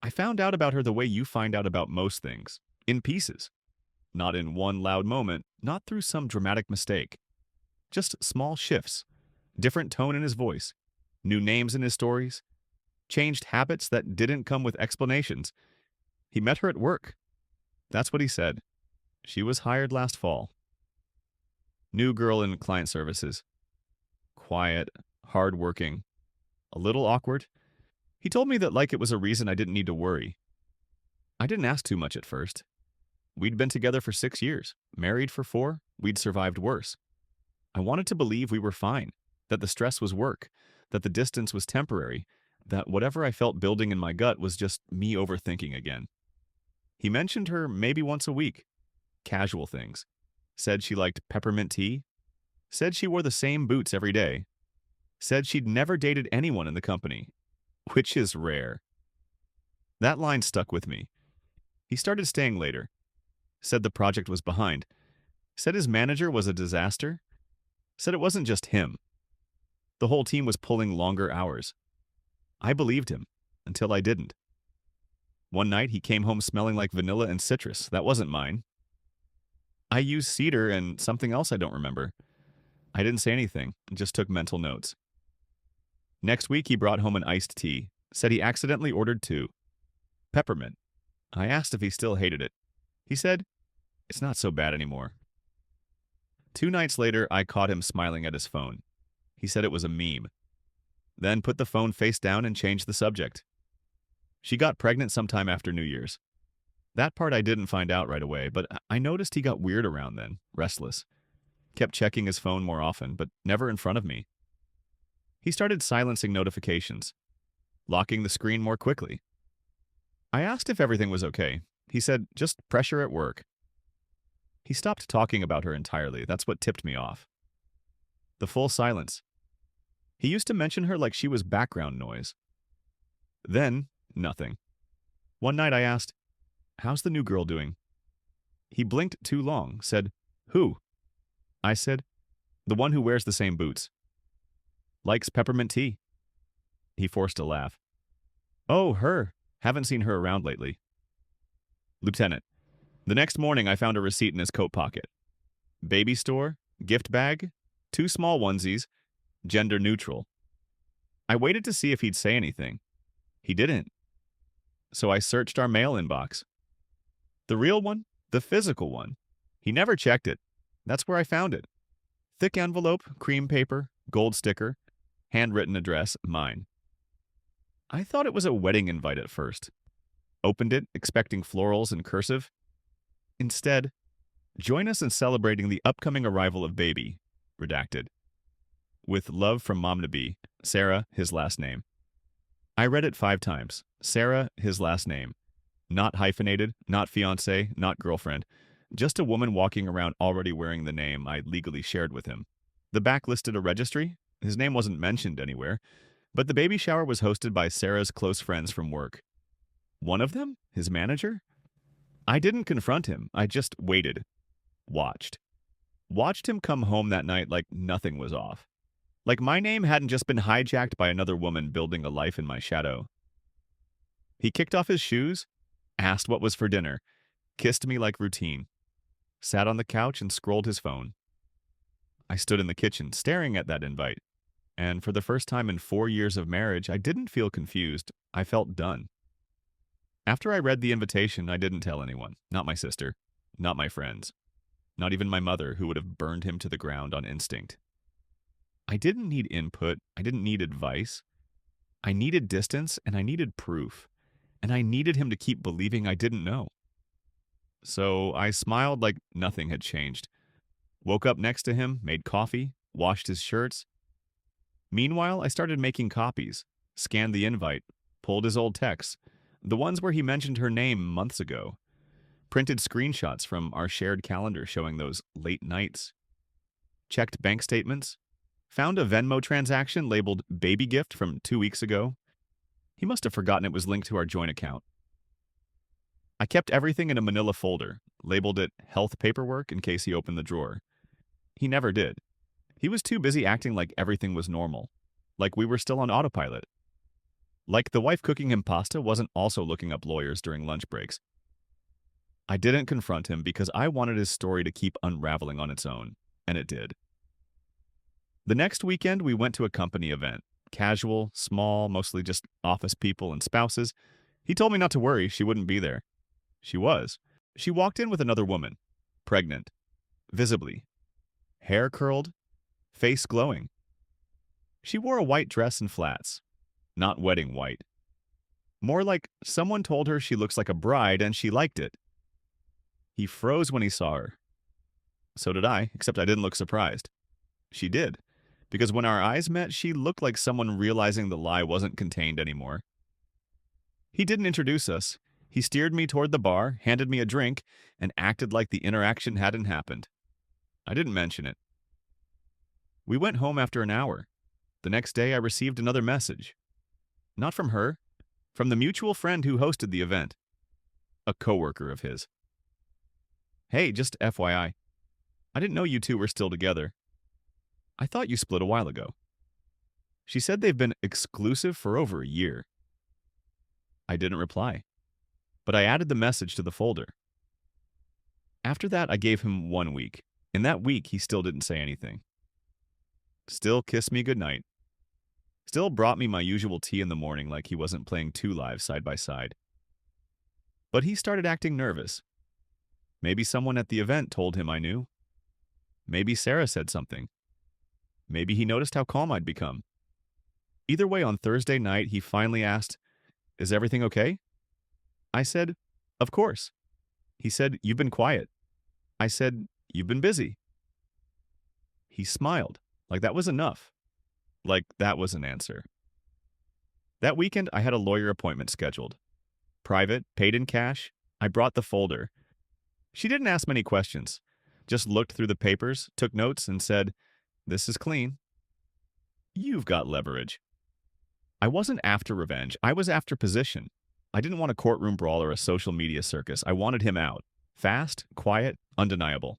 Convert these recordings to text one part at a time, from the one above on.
I found out about her the way you find out about most things, in pieces. Not in one loud moment, not through some dramatic mistake. Just small shifts, different tone in his voice, new names in his stories, changed habits that didn't come with explanations. He met her at work. That's what he said. She was hired last fall. New girl in client services. Quiet, hardworking, a little awkward. He told me that like it was a reason I didn't need to worry. I didn't ask too much at first. We'd been together for 6 years, married for 4, we'd survived worse. I wanted to believe we were fine, that the stress was work, that the distance was temporary, that whatever I felt building in my gut was just me overthinking again. He mentioned her maybe once a week. Casual things. Said she liked peppermint tea. Said she wore the same boots every day. Said she'd never dated anyone in the company, which is rare. That line stuck with me. He started staying later. Said the project was behind. Said his manager was a disaster. Said it wasn't just him. The whole team was pulling longer hours. I believed him, until I didn't. One night he came home smelling like vanilla and citrus. That wasn't mine. I used cedar and something else I don't remember. I didn't say anything, just took mental notes. Next week he brought home an iced tea. Said he accidentally ordered 2. Peppermint. I asked if he still hated it. He said, "It's not so bad anymore." 2 nights later, I caught him smiling at his phone. He said it was a meme. Then put the phone face down and changed the subject. She got pregnant sometime after New Year's. That part I didn't find out right away, but I noticed he got weird around then, restless. Kept checking his phone more often, but never in front of me. He started silencing notifications, locking the screen more quickly. I asked if everything was okay. He said, just pressure at work. He stopped talking about her entirely. That's what tipped me off. The full silence. He used to mention her like she was background noise. Then, nothing. One night I asked, "How's the new girl doing?" He blinked too long, said, "Who?" I said, "The one who wears the same boots. Likes peppermint tea." He forced a laugh. "Oh, her. Haven't seen her around lately." Lieutenant. The next morning I found a receipt in his coat pocket. Baby store, gift bag, 2 small onesies, gender neutral. I waited to see if he'd say anything. He didn't. So I searched our mail inbox. The real one, the physical one. He never checked it. That's where I found it. Thick envelope, cream paper, gold sticker, handwritten address, mine. I thought it was a wedding invite at first. Opened it, expecting florals and cursive. Instead, join us in celebrating the upcoming arrival of baby, redacted. With love from Mom to Be, Sarah, his last name. I read it 5 times. Sarah, his last name. Not hyphenated, not fiancé, not girlfriend. Just a woman walking around already wearing the name I legally shared with him. The back listed a registry. His name wasn't mentioned anywhere, but the baby shower was hosted by Sarah's close friends from work. One of them? His manager? I didn't confront him. I just waited. Watched. Watched him come home that night like nothing was off. Like my name hadn't just been hijacked by another woman building a life in my shadow. He kicked off his shoes, asked what was for dinner, kissed me like routine, sat on the couch and scrolled his phone. I stood in the kitchen staring at that invite, and for the first time in 4 years of marriage, I didn't feel confused. I felt done. After I read the invitation, I didn't tell anyone. Not my sister. Not my friends. Not even my mother, who would have burned him to the ground on instinct. I didn't need input. I didn't need advice. I needed distance, and I needed proof. And I needed him to keep believing I didn't know. So I smiled like nothing had changed. Woke up next to him, made coffee, washed his shirts. Meanwhile, I started making copies, scanned the invite, pulled his old texts, the ones where he mentioned her name months ago, printed screenshots from our shared calendar showing those late nights, checked bank statements, found a Venmo transaction labeled baby gift from 2 weeks ago. He must have forgotten it was linked to our joint account. I kept everything in a manila folder, labeled it health paperwork in case he opened the drawer. He never did. He was too busy acting like everything was normal, like we were still on autopilot. Like the wife cooking him pasta wasn't also looking up lawyers during lunch breaks. I didn't confront him because I wanted his story to keep unraveling on its own, and it did. The next weekend, we went to a company event. Casual, small, mostly just office people and spouses. He told me not to worry, she wouldn't be there. She was. She walked in with another woman, pregnant, visibly, hair curled, face glowing. She wore a white dress and flats, not wedding white. More like someone told her she looks like a bride and she liked it. He froze when he saw her. So did I, except I didn't look surprised. She did, because when our eyes met, she looked like someone realizing the lie wasn't contained anymore. He didn't introduce us. He steered me toward the bar, handed me a drink, and acted like the interaction hadn't happened. I didn't mention it. We went home after an hour. The next day, I received another message. Not from her, from the mutual friend who hosted the event. A coworker of his. Hey, just FYI. I didn't know you two were still together. I thought you split a while ago. She said they've been exclusive for over a year. I didn't reply, but I added the message to the folder. After that, I gave him 1 week. In that week, he still didn't say anything. Still kissed me goodnight. Still brought me my usual tea in the morning like he wasn't playing two lives side by side. But he started acting nervous. Maybe someone at the event told him I knew. Maybe Sarah said something. Maybe he noticed how calm I'd become. Either way, on Thursday night, he finally asked, "Is everything okay?" I said, "Of course." He said, "You've been quiet." I said, "You've been busy." He smiled, like that was enough. Like that was an answer. That weekend, I had a lawyer appointment scheduled. Private, paid in cash. I brought the folder. She didn't ask many questions, just looked through the papers, took notes, and said, "This is clean." You've got leverage. I wasn't after revenge. I was after position. I didn't want a courtroom brawl or a social media circus. I wanted him out. Fast, quiet, undeniable.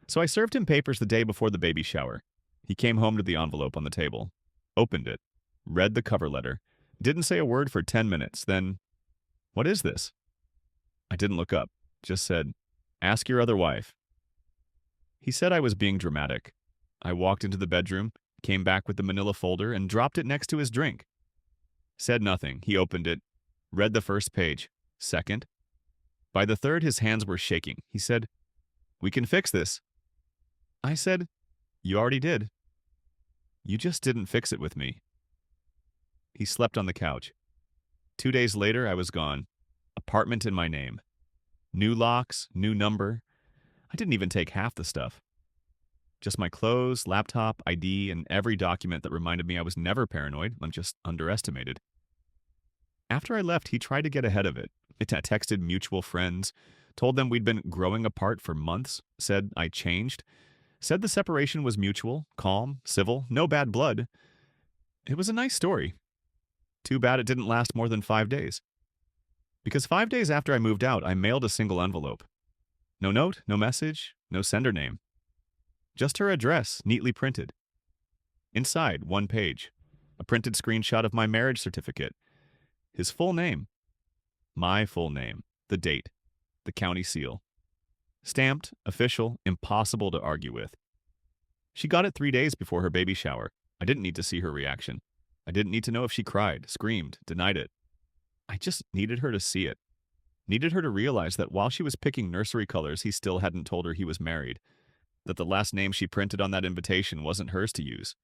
So I served him papers the day before the baby shower. He came home to the envelope on the table, opened it, read the cover letter, didn't say a word for 10 minutes, then, "What is this?" I didn't look up, just said, "Ask your other wife." He said I was being dramatic. I walked into the bedroom, came back with the manila folder, and dropped it next to his drink. Said nothing. He opened it, read the first page, second. By the third, his hands were shaking. He said, "We can fix this." I said, "You already did. You just didn't fix it with me." He slept on the couch. 2 days later, I was gone. Apartment in my name. New locks, new number. I didn't even take half the stuff. Just my clothes, laptop, ID, and every document that reminded me I was never paranoid. I'm just underestimated. After I left, he tried to get ahead of it. I texted mutual friends, told them we'd been growing apart for months, said I changed, said the separation was mutual, calm, civil, no bad blood. It was a nice story. Too bad it didn't last more than 5 days. Because 5 days after I moved out, I mailed a single envelope. No note, no message, no sender name. Just her address, neatly printed. Inside, 1 page. A printed screenshot of my marriage certificate. His full name. My full name. The date. The county seal. Stamped, official, impossible to argue with. She got it 3 days before her baby shower. I didn't need to see her reaction. I didn't need to know if she cried, screamed, denied it. I just needed her to see it. Needed her to realize that while she was picking nursery colors, he still hadn't told her he was married. That the last name she printed on that invitation wasn't hers to use.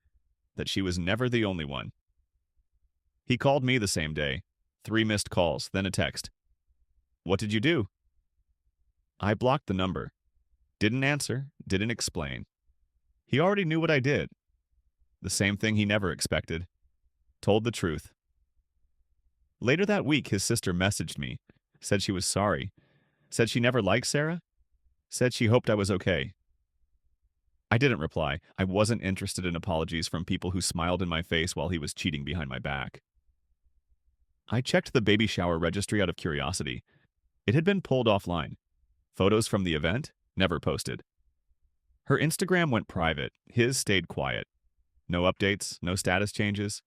That she was never the only one. He called me the same day. 3 missed calls, then a text. "What did you do?" I blocked the number. Didn't answer, didn't explain. He already knew what I did. The same thing he never expected. Told the truth. Later that week, his sister messaged me, said she was sorry, said she never liked Sarah, said she hoped I was okay. I didn't reply. I wasn't interested in apologies from people who smiled in my face while he was cheating behind my back. I checked the baby shower registry out of curiosity. It had been pulled offline. Photos from the event, never posted. Her Instagram went private. His stayed quiet. No updates, no status changes.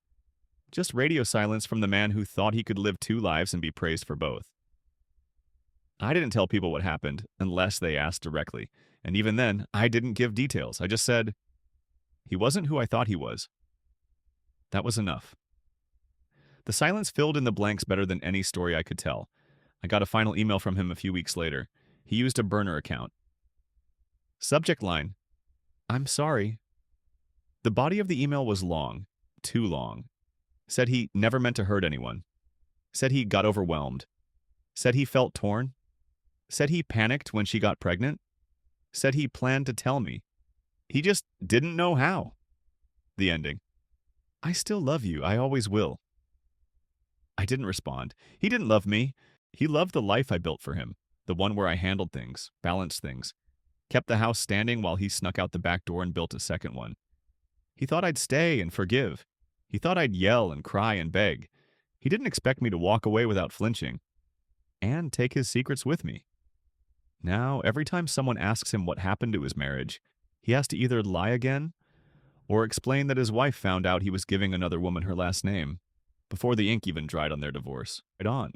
Just radio silence from the man who thought he could live two lives and be praised for both. I didn't tell people what happened unless they asked directly, and even then, I didn't give details. I just said, he wasn't who I thought he was. That was enough. The silence filled in the blanks better than any story I could tell. I got a final email from him a few weeks later. He used a burner account. Subject line, I'm sorry. The body of the email was long, too long. Said he never meant to hurt anyone. Said he got overwhelmed. Said he felt torn. Said he panicked when she got pregnant. Said he planned to tell me. He just didn't know how. The ending. I still love you. I always will. I didn't respond. He didn't love me. He loved the life I built for him, the one where I handled things, balanced things, kept the house standing while he snuck out the back door and built a second one. He thought I'd stay and forgive. He thought I'd yell and cry and beg. He didn't expect me to walk away without flinching and take his secrets with me. Now, every time someone asks him what happened to his marriage, he has to either lie again or explain that his wife found out he was giving another woman her last name before the ink even dried on their divorce. Right on.